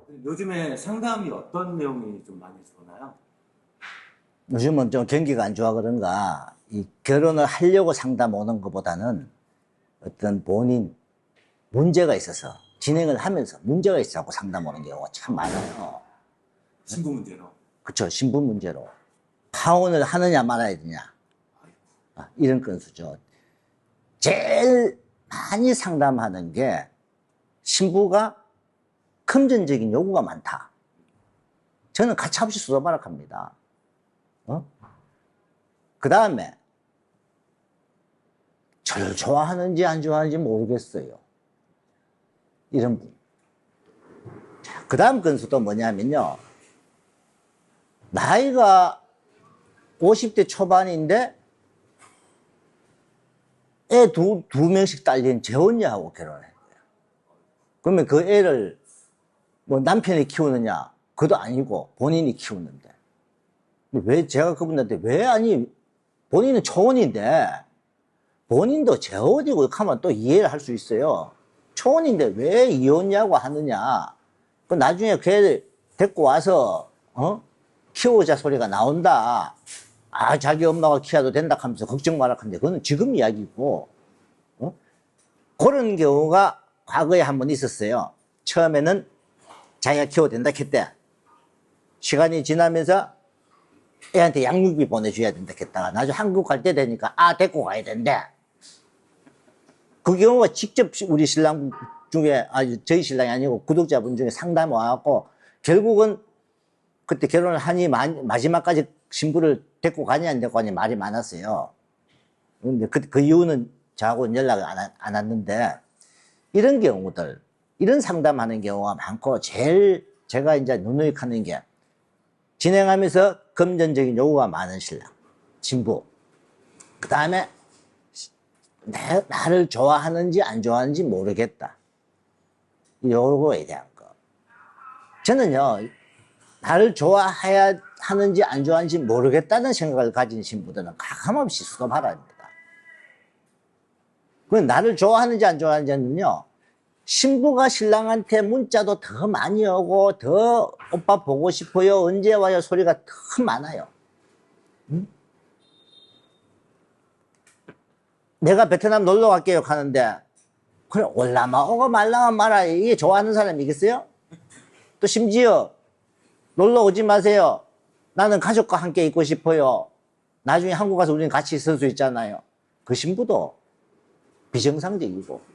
요즘에 상담이 어떤 내용이 좀 많이 들어오나요? 요즘은 좀 경기가 안 좋아 그런가, 이 결혼을 하려고 상담 오는 것보다는 어떤 본인 문제가 있어서 진행을 하면서 문제가 있어서 상담 오는 경우가 참 많아요. 신부 문제로. 그쵸. 신분 문제로. 파혼을 하느냐 말아야 되냐. 이런 건수죠. 제일 많이 상담하는 게 신부가 금전적인 요구가 많다. 저는 가차없이 수도바락합니다. 그 다음에 저를 좋아하는지 안 좋아하는지 모르겠어요. 이런 분. 그 다음 건수도 뭐냐면요. 나이가 50대 초반인데 애 두 명씩 딸린 재혼녀하고 결혼해요. 그러면 그 애를 뭐 남편이 키우느냐? 그것도 아니고 본인이 키우는데. 왜 제가 그분한테 왜 아니, 본인은 초혼인데 본인도 재혼이고 이렇게 하면 또 이해를 할 수 있어요. 초혼인데 왜 이혼냐고 하느냐. 그 나중에 걔 데리고 와서 키우자 소리가 나온다. 아, 자기 엄마가 키워도 된다 하면서 걱정 마라 하는데 그거는 지금 이야기고, 그런 경우가 과거에 한 번 있었어요. 처음에는 자기가 키워도 된다 했대. 시간이 지나면서 애한테 양육비 보내줘야 된다 했다가 나중에 한국 갈 때 되니까 데리고 가야 된대. 그 경우가 직접 우리 신랑 중에, 저희 신랑이 아니고 구독자분 중에 상담 와갖고 결국은 그때 결혼을 하니 마지막까지 신부를 데리고 가냐 안 데리고 가냐 말이 많았어요. 근데 그 이유는 저하고는 연락을 안 왔는데, 이런 경우들, 이런 상담하는 경우가 많고, 제일 제가 이제 누누이 하는 게 진행하면서 금전적인 요구가 많은 신랑, 신부. 그 다음에 나를 좋아하는지 안 좋아하는지 모르겠다. 요거에 대한 거. 저는요, 나를 좋아해야 하는지 안 좋아하는지 모르겠다는 생각을 가진 신부들은 가감없이 수도바랍니다. 그 나를 좋아하는지 안 좋아하는지는요, 신부가 신랑한테 문자도 더 많이 오고, 더 오빠 보고 싶어요, 언제 와요 소리가 더 많아요. 내가 베트남 놀러 갈게요 하는데, 그래 올라마 오고 말라마 말아. 이게 좋아하는 사람이겠어요? 또 심지어 놀러 오지 마세요, 나는 가족과 함께 있고 싶어요, 나중에 한국 가서 우리는 같이 있을 수 있잖아요. 그 신부도 비정상적이고,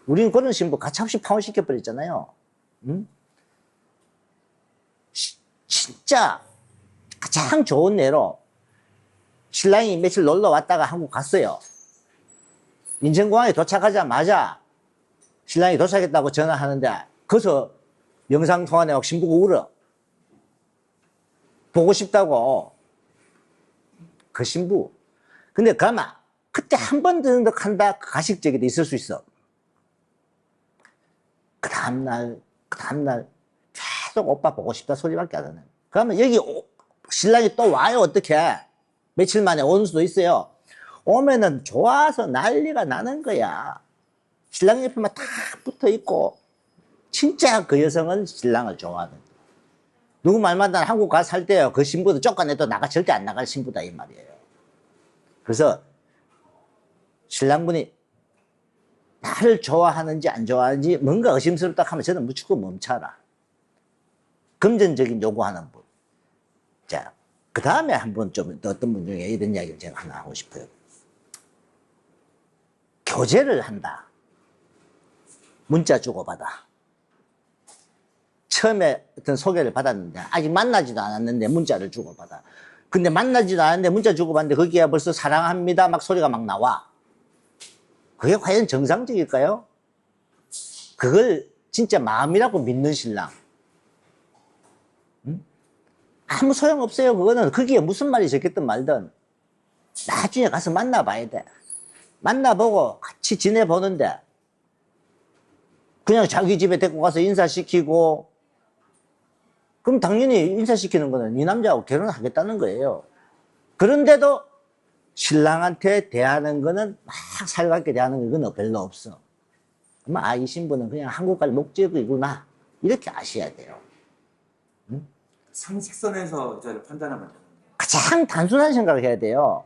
우리는 그런 신부 가차없이 파혼시켜버렸잖아요. 진짜 가장 좋은 예로, 신랑이 며칠 놀러 왔다가 한국 갔어요. 인천공항에 도착하자마자 신랑이 도착했다고 전화하는데, 거기서 영상통화 내고 신부가 울어. 보고 싶다고. 그 신부. 근데 가만, 그때 한 번 듣는 듯 한다, 그 가식적이도 있을 수 있어. 그 다음날 계속 오빠 보고 싶다 소리밖에 안 하네. 그러면 여기 신랑이 또 와요, 어떻게. 며칠 만에 오는 수도 있어요. 오면은 좋아서 난리가 나는 거야. 신랑 옆에만 탁 붙어 있고. 진짜 그 여성은 신랑을 좋아하는 거야. 누구 말만 난 한국 가서 살 때요, 그 신부도 쫓아내도 절대 안 나갈 신부다 이 말이에요. 그래서 신랑분이 나를 좋아하는지 안 좋아하는지 뭔가 의심스럽다 하면 저는 무조건 멈춰라. 금전적인 요구하는 분. 자, 그 다음에 한번 좀 어떤 분 중에 이런 이야기를 제가 하나 하고 싶어요. 교제를 한다. 문자 주고받아. 처음에 어떤 소개를 받았는데 아직 만나지도 않았는데 문자를 주고받아. 근데 만나지도 않았는데 문자 주고받는데 거기에 벌써 사랑합니다 막 소리가 막 나와. 그게 과연 정상적일까요? 그걸 진짜 마음이라고 믿는 신랑. 아무 소용없어요. 그거는 거기에 무슨 말이 적혔든 말든 나중에 가서 만나봐야 돼. 만나보고 같이 지내보는데 그냥 자기 집에 데리고 가서 인사시키고, 그럼 당연히 인사시키는 거는 이 남자하고 결혼하겠다는 거예요. 그런데도 신랑한테 대하는 거는 막 살갑게 대하는 건 별로 없어. 그러면 이 신부는 그냥 한국 갈 목적이구나, 이렇게 아셔야 돼요. 상식선에서 여자를 판단하면 되는데. 가장 단순한 생각을 해야 돼요.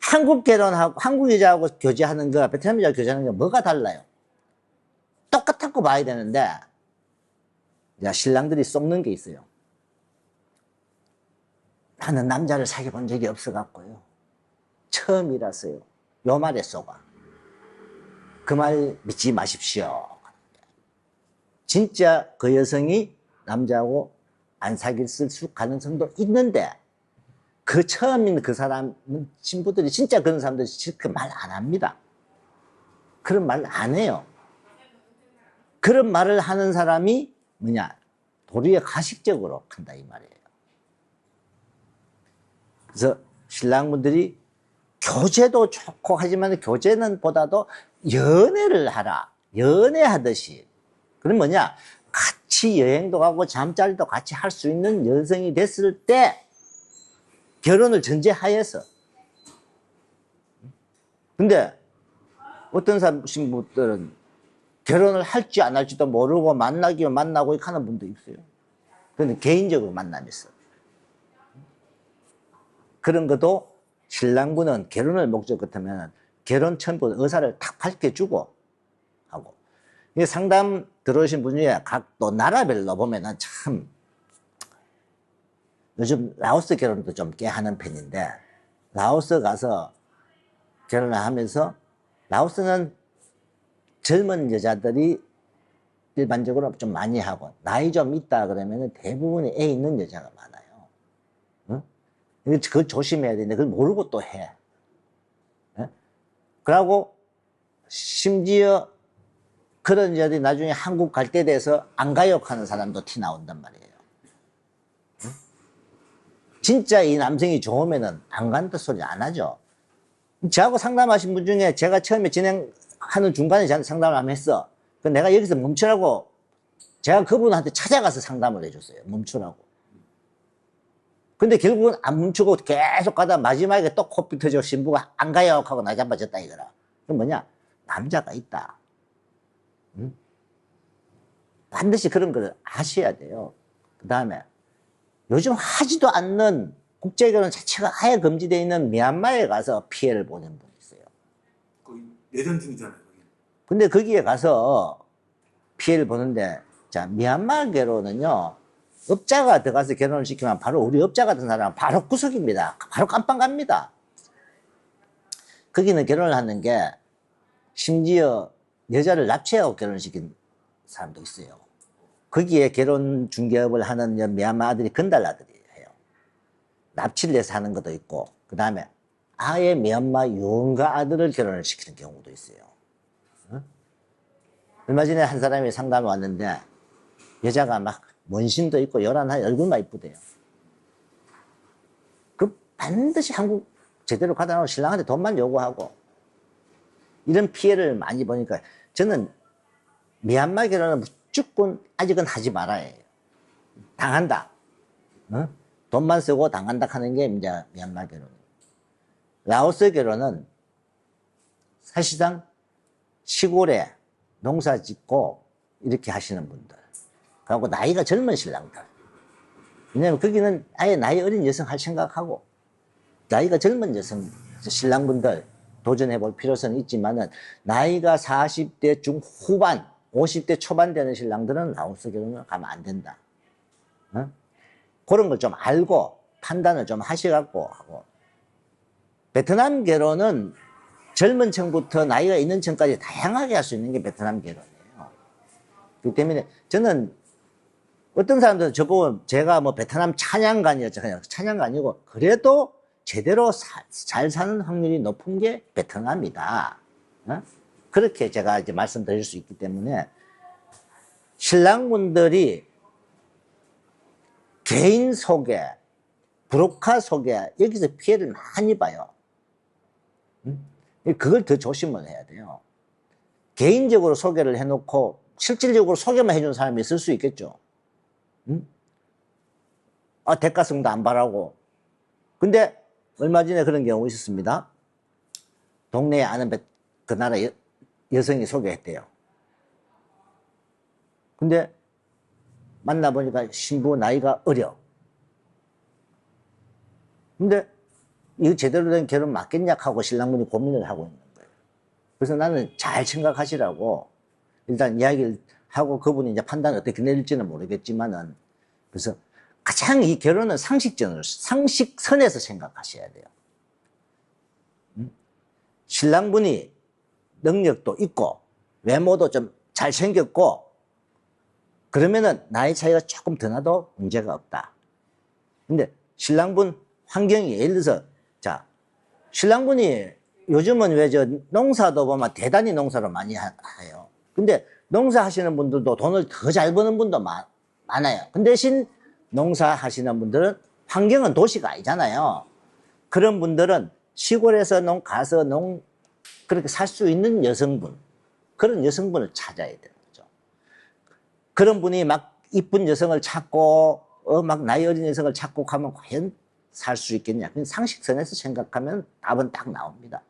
한국 결혼하고 한국 여자하고 교제하는 거, 베트남 여자하고 교제하는 게 뭐가 달라요? 똑같다고 봐야 되는데, 야, 신랑들이 썩는 게 있어요. 나는 남자를 사귀어 본 적이 없어갖고요. 처음이라서요. 요 말에 쏘가. 그 말 믿지 마십시오. 진짜 그 여성이 남자하고 안 사귀었을 가능성도 있는데, 그 처음인 그 사람, 친구들이 진짜 그런 사람들이 그 말 안 합니다. 그런 말 안 해요. 그런 말을 하는 사람이 뭐냐? 도리어 가식적으로 한다 이 말이에요. 그래서 신랑분들이 교제도 좋고 하지만 교제는 보다도 연애를 하라. 연애하듯이. 그럼 뭐냐? 같이 여행도 가고 잠자리도 같이 할 수 있는 여성이 됐을 때 결혼을 전제하에서. 근데 어떤 신부들은 결혼을 할지 안 할지도 모르고 만나기만 만나고 이렇게 하는 분도 있어요. 그건 개인적으로 만남에서. 그런 것도 신랑분은 결혼을 목적 같으면 결혼 전부 의사를 탁 밝혀주고 하고. 상담 들어오신 분 중에 각 또 나라별로 보면은 참 요즘 라오스 결혼도 좀 꽤 하는 편인데, 라오스 가서 결혼을 하면서, 라오스는 젊은 여자들이 일반적으로 좀 많이 하고, 나이 좀 있다 그러면 대부분이 애 있는 여자가 많아요. 응? 그거 조심해야 되는데, 그걸 모르고 또 해. 응? 그러고, 심지어 그런 여자들이 나중에 한국 갈 때 돼서 안 가요 하는 사람도 티 나온단 말이에요. 진짜 이 남성이 좋으면은 안 간다 소리 안 하죠. 저하고 상담하신 분 중에 제가 처음에 진행하는 중간에 저한테 상담을 한번 했어. 내가 여기서 멈추라고 제가 그분한테 찾아가서 상담을 해줬어요. 멈추라고. 근데 결국은 안 멈추고 계속 가다 마지막에 또 코피 터지고 신부가 안 가요 하고 나 잡아줬다 이거라. 그럼 뭐냐? 남자가 있다. 응? 반드시 그런 걸 아셔야 돼요. 그 다음에 요즘 하지도 않는 국제결혼 자체가 아예 금지되어 있는 미얀마에 가서 피해를 보는 분이 있어요. 거의 내전 중이잖아요. 거기. 근데 거기에 가서 피해를 보는데, 자, 미얀마 결혼은요, 업자가 들어가서 결혼을 시키면 바로 우리 업자 같은 사람은 바로 구석입니다. 바로 깜빵 갑니다. 거기는 결혼을 하는 게 심지어 여자를 납치하고 결혼을 시킨 사람도 있어요. 거기에 결혼 중개업을 하는 미얀마 아들이 건달 아들이 해요. 납치를 해서 하는 것도 있고, 그 다음에 아예 미얀마 유언가 아들을 결혼을 시키는 경우도 있어요. 어? 얼마 전에 한 사람이 상담에 왔는데 여자가 막 문신도 있고 요란하게 얼굴만 이쁘대요. 그 반드시 한국 제대로 가다 놓고 신랑한테 돈만 요구하고 이런 피해를 많이 보니까 저는 미얀마 결혼은 무조건 아직은 하지 말아야 해요. 당한다. 어? 돈만 쓰고 당한다 하는 게 이제 미얀마 결혼이에요. 라오스 결혼은 사실상 시골에 농사 짓고 이렇게 하시는 분들. 그리고 나이가 젊은 신랑들. 왜냐면 거기는 아예 나이 어린 여성 할 생각하고 나이가 젊은 여성, 신랑분들 도전해 볼 필요성은 있지만은 나이가 40대 중후반, 50대 초반 되는 신랑들은 라오스 결혼을 가면 안 된다. 어? 그런 걸 좀 알고 판단을 좀 하셔갖고 하고. 베트남 결혼은 젊은 층부터 나이가 있는 층까지 다양하게 할 수 있는 게 베트남 결혼이에요. 그렇기 때문에 저는 어떤 사람들은 저보고 제가 뭐 베트남 찬양관이었잖아요. 찬양가 아니고 그래도 제대로 잘 사는 확률이 높은 게 베트남이다. 어? 그렇게 제가 이제 말씀드릴 수 있기 때문에 신랑분들이 개인 소개, 브로커 소개 여기서 피해를 많이 봐요. 그걸 더 조심을 해야 돼요. 개인적으로 소개를 해놓고 실질적으로 소개만 해준 사람이 있을 수 있겠죠. 대가성도 안 바라고. 근데 얼마 전에 그런 경우 있었습니다. 동네에 아는 그 나라 여성이 소개했대요. 근데 만나보니까 신부 나이가 어려. 근데 이거 제대로 된 결혼 맞겠냐 하고 신랑분이 고민을 하고 있는 거예요. 그래서 나는 잘 생각하시라고 일단 이야기를 하고 그분이 이제 판단을 어떻게 내릴지는 모르겠지만은 그래서 가장 이 결혼은 상식선에서 생각하셔야 돼요. 신랑분이 능력도 있고 외모도 좀 잘생겼고 그러면은 나이 차이가 조금 더 나도 문제가 없다. 근데 신랑분 환경이 예를 들어서 자 신랑분이 요즘은 왜 저 농사도 보면 대단히 농사를 많이 해요. 근데 농사 하시는 분들도 돈을 더 잘 버는 분도 많아요. 근데 대신 농사 하시는 분들은 환경은 도시가 아니잖아요. 그런 분들은 시골에서 가서 그렇게 살 수 있는 여성분, 그런 여성분을 찾아야 되는 거죠. 그런 분이 막 이쁜 여성을 찾고, 막 나이 어린 여성을 찾고 가면 과연 살 수 있겠냐. 그냥 상식선에서 생각하면 답은 딱 나옵니다.